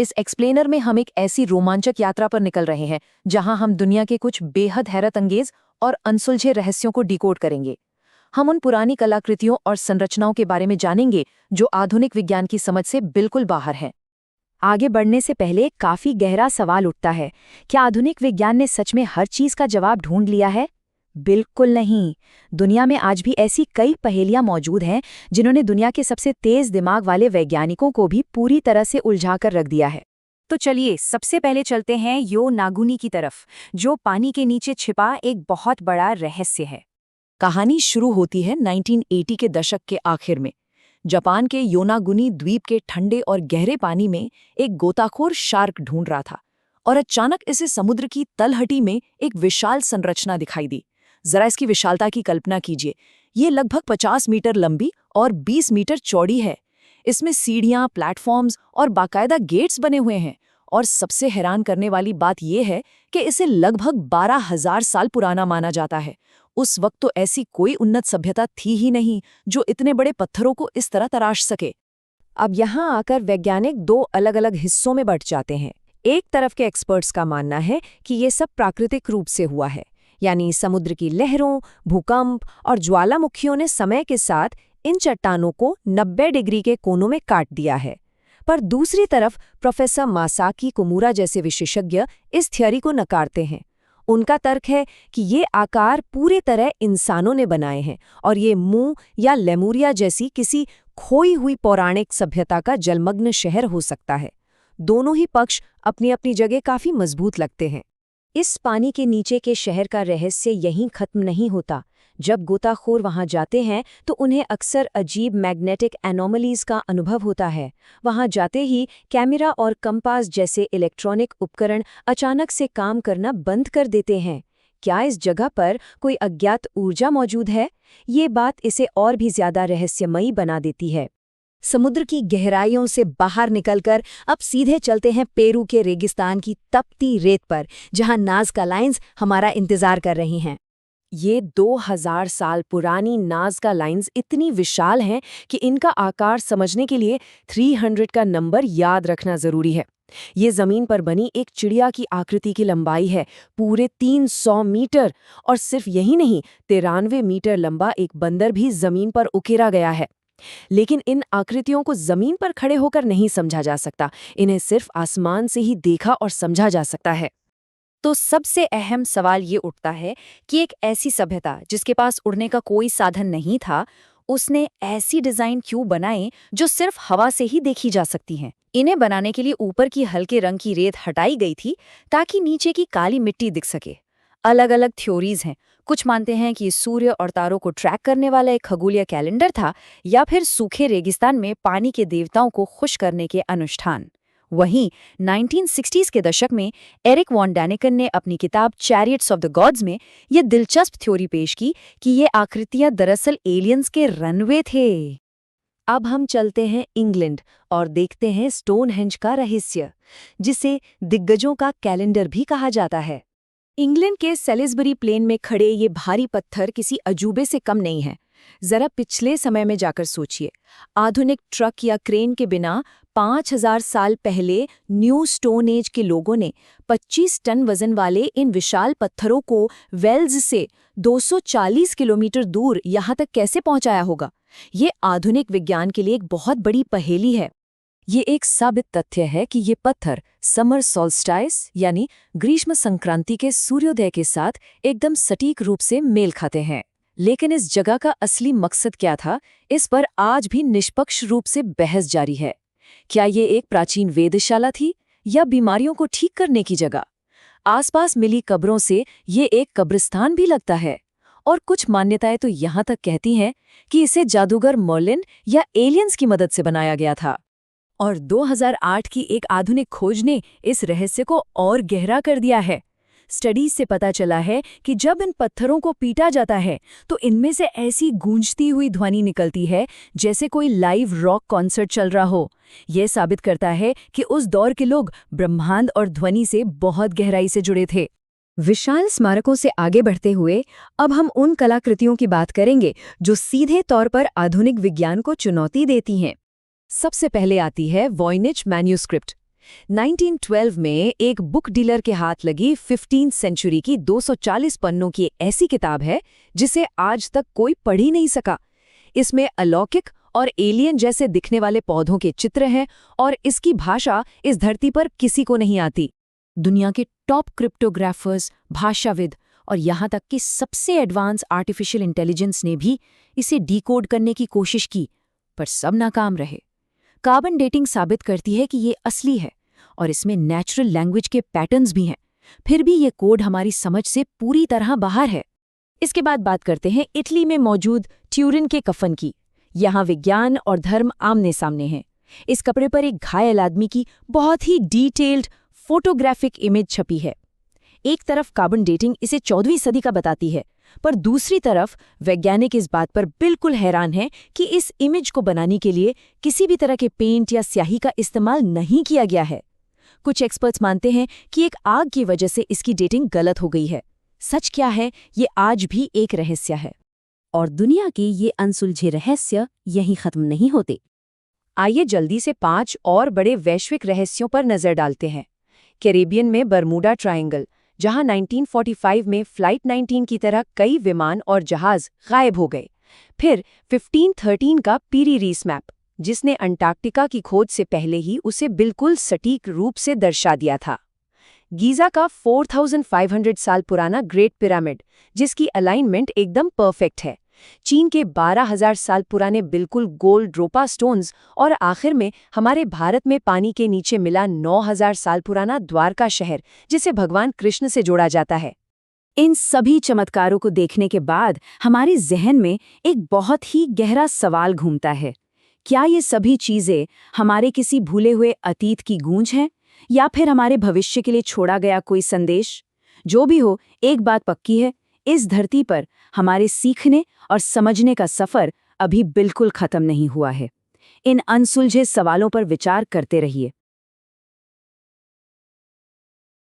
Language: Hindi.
इस एक्सप्लेनर में हम एक ऐसी रोमांचक यात्रा पर निकल रहे हैं जहां हम दुनिया के कुछ बेहद हैरतअंगेज और अनसुलझे रहस्यों को डिकोड करेंगे। हम उन पुरानी कलाकृतियों और संरचनाओं के बारे में जानेंगे जो आधुनिक विज्ञान की समझ से बिल्कुल बाहर हैं। आगे बढ़ने से पहले एक काफी गहरा सवाल उठता है, क्या आधुनिक विज्ञान ने सच में हर चीज का जवाब ढूंढ लिया है? बिल्कुल नहीं। दुनिया में आज भी ऐसी कई पहेलियां मौजूद हैं जिन्होंने दुनिया के सबसे तेज दिमाग वाले वैज्ञानिकों को भी पूरी तरह से उलझा कर रख दिया है। तो चलिए सबसे पहले चलते हैं यो नागुनी की तरफ, जो पानी के नीचे छिपा एक बहुत बड़ा रहस्य है। कहानी शुरू होती है 1980 के दशक के आखिर में। जापान के योनागुनी द्वीप के ठंडे और गहरे पानी में एक गोताखोर शार्क ढूंढ रहा था और अचानक इसे समुद्र की तलहटी में एक विशाल संरचना दिखाई दी। जरा इसकी विशालता की कल्पना कीजिए। ये लगभग 50 मीटर लंबी और 20 मीटर चौड़ी है। इसमें सीढ़ियां, प्लेटफॉर्म्स और बाकायदा गेट्स बने हुए हैं। और सबसे हैरान करने वाली बात यह है कि इसे लगभग 12,000 साल पुराना माना जाता है। उस वक्त तो ऐसी कोई उन्नत सभ्यता थी ही नहीं जो इतने बड़े पत्थरों को इस तरह तराश सके। अब यहाँ आकर वैज्ञानिक दो अलग अलग हिस्सों में बंट जाते हैं। एक तरफ के एक्सपर्ट्स का मानना है कि ये सब प्राकृतिक रूप से हुआ है, यानी समुद्र की लहरों, भूकंप और ज्वालामुखियों ने समय के साथ इन चट्टानों को 90 डिग्री के कोनों में काट दिया है। पर दूसरी तरफ प्रोफेसर मासाकी कुमुरा जैसे विशेषज्ञ इस थ्योरी को नकारते हैं। उनका तर्क है कि ये आकार पूरी तरह इंसानों ने बनाए हैं और ये मुंह या लेमुरिया जैसी किसी खोई हुई पौराणिक सभ्यता का जलमग्न शहर हो सकता है। दोनों ही पक्ष अपनी अपनी जगह काफी मजबूत लगते हैं। इस पानी के नीचे के शहर का रहस्य यहीं खत्म नहीं होता। जब गोताखोर वहां जाते हैं तो उन्हें अक्सर अजीब मैग्नेटिक एनोमलीज का अनुभव होता है। वहां जाते ही कैमरा और कंपास जैसे इलेक्ट्रॉनिक उपकरण अचानक से काम करना बंद कर देते हैं। क्या इस जगह पर कोई अज्ञात ऊर्जा मौजूद है? ये बात इसे और भी ज्यादा रहस्यमयी बना देती है। समुद्र की गहराइयों से बाहर निकलकर अब सीधे चलते हैं पेरू के रेगिस्तान की तपती रेत पर, जहां नाज़का लाइन्स हमारा इंतजार कर रही हैं। ये 2000 साल पुरानी नाज़का लाइन्स इतनी विशाल हैं कि इनका आकार समझने के लिए 300 का नंबर याद रखना जरूरी है। ये जमीन पर बनी एक चिड़िया की आकृति की लंबाई है, पूरे 300 मीटर। और सिर्फ यही नहीं, 93 मीटर लंबा एक बंदर भी जमीन पर उकेरा गया है। लेकिन इन आकृतियों को जमीन पर खड़े होकर नहीं समझा जा सकता, इन्हें सिर्फ आसमान से ही देखा और समझा जा सकता है। तो सबसे अहम सवाल ये उठता है कि एक ऐसी सभ्यता जिसके पास उड़ने का कोई साधन नहीं था, उसने ऐसी डिजाइन क्यों बनाए जो सिर्फ हवा से ही देखी जा सकती हैं? इन्हें बनाने के लिए ऊपर की हल्के रंग की रेत हटाई गई थी ताकि नीचे की काली मिट्टी दिख सके। अलग अलग थ्योरीज हैं। कुछ मानते हैं कि सूर्य और तारों को ट्रैक करने वाला एक खगोलीय कैलेंडर था, या फिर सूखे रेगिस्तान में पानी के देवताओं को खुश करने के अनुष्ठान। वहीं 1960s के दशक में एरिक वॉन डैनिकन ने अपनी किताब चैरियट्स ऑफ द गॉड्स में ये दिलचस्प थ्योरी पेश की कि ये आकृतियां दरअसल एलियंस के रनवे थे। अब हम चलते हैं इंग्लैंड और देखते हैं स्टोनहेंज का रहस्य, जिसे दिग्गजों का कैलेंडर भी कहा जाता है। इंग्लैंड के सेलिसबरी प्लेन में खड़े ये भारी पत्थर किसी अजूबे से कम नहीं है। जरा पिछले समय में जाकर सोचिए, आधुनिक ट्रक या क्रेन के बिना 5000 साल पहले न्यू स्टोन एज के लोगों ने 25 टन वजन वाले इन विशाल पत्थरों को वेल्स से 240 किलोमीटर दूर यहाँ तक कैसे पहुँचाया होगा? ये आधुनिक विज्ञान के लिए एक बहुत बड़ी पहेली है। ये एक साबित तथ्य है कि ये पत्थर समर सॉल्स्टाइस यानी ग्रीष्म संक्रांति के सूर्योदय के साथ एकदम सटीक रूप से मेल खाते हैं। लेकिन इस जगह का असली मकसद क्या था, इस पर आज भी निष्पक्ष रूप से बहस जारी है। क्या ये एक प्राचीन वेधशाला थी या बीमारियों को ठीक करने की जगह? आसपास मिली कब्रों से ये एक कब्रिस्तान भी लगता है। और कुछ मान्यताएं तो यहाँ तक कहती हैं कि इसे जादूगर मर्लिन या एलियंस की मदद से बनाया गया था। और 2008 की एक आधुनिक खोज ने इस रहस्य को और गहरा कर दिया है। स्टडीज से पता चला है कि जब इन पत्थरों को पीटा जाता है तो इनमें से ऐसी गूंजती हुई ध्वनि निकलती है जैसे कोई लाइव रॉक कॉन्सर्ट चल रहा हो। यह साबित करता है कि उस दौर के लोग ब्रह्मांड और ध्वनि से बहुत गहराई से जुड़े थे। विशाल स्मारकों से आगे बढ़ते हुए अब हम उन कलाकृतियों की बात करेंगे जो सीधे तौर पर आधुनिक विज्ञान को चुनौती देती हैं। सबसे पहले आती है वॉयनिच मैन्यूस्क्रिप्ट। 1912 में एक बुक डीलर के हाथ लगी 15th सेंचुरी की 240 पन्नों की ऐसी किताब है जिसे आज तक कोई पढ़ ही नहीं सका। इसमें अलौकिक और एलियन जैसे दिखने वाले पौधों के चित्र हैं और इसकी भाषा इस धरती पर किसी को नहीं आती। दुनिया के टॉप क्रिप्टोग्राफर्स, भाषाविद और यहाँ तक कि सबसे एडवांस आर्टिफिशियल इंटेलिजेंस ने भी इसे डिकोड करने की कोशिश की, पर सब नाकाम रहे। कार्बन डेटिंग साबित करती है कि ये असली है और इसमें नेचुरल लैंग्वेज के पैटर्न्स भी हैं, फिर भी ये कोड हमारी समझ से पूरी तरह बाहर है। इसके बाद बात करते हैं इटली में मौजूद ट्यूरिन के कफन की। यहाँ विज्ञान और धर्म आमने सामने हैं। इस कपड़े पर एक घायल आदमी की बहुत ही डिटेल्ड फोटोग्राफिक इमेज छपी है। एक तरफ कार्बन डेटिंग इसे 14वीं सदी का बताती है, पर दूसरी तरफ वैज्ञानिक इस बात पर बिल्कुल हैरान हैं कि इस इमेज को बनाने के लिए किसी भी तरह के पेंट या स्याही का इस्तेमाल नहीं किया गया है। कुछ एक्सपर्ट्स मानते हैं कि एक आग की वजह से इसकी डेटिंग गलत हो गई है। सच क्या है, ये आज भी एक रहस्य है। और दुनिया के ये अनसुलझे रहस्य यहीं खत्म नहीं होते। आइए जल्दी से 5 और बड़े वैश्विक रहस्यों पर नजर डालते हैं। कैरेबियन में बर्मुडा ट्रायंगल, जहां 1945 में फ्लाइट 19 की तरह कई विमान और जहाज गायब हो गए। फिर 1513 का पीरी रीस मैप, जिसने अंटार्कटिका की खोज से पहले ही उसे बिल्कुल सटीक रूप से दर्शा दिया था। गीज़ा का 4500 साल पुराना ग्रेट पिरामिड, जिसकी अलाइनमेंट एकदम परफेक्ट है। चीन के 12,000 साल पुराने बिल्कुल गोल ड्रोपा स्टोन्स और आखिर में हमारे भारत में पानी के नीचे मिला 9,000 साल पुराना द्वारका शहर, जिसे भगवान कृष्ण से जोड़ा जाता है। इन सभी चमत्कारों को देखने के बाद हमारे जहन में एक बहुत ही गहरा सवाल घूमता है। क्या ये सभी चीज़ें हमारे किसी भूले हुए अतीत की गूंज हैं, या फिर हमारे भविष्य के लिए छोड़ा गया कोई संदेश? जो भी हो, एक बात पक्की है, इस धरती पर हमारे सीखने और समझने का सफ़र अभी बिल्कुल खत्म नहीं हुआ है। इन अनसुलझे सवालों पर विचार करते रहिए।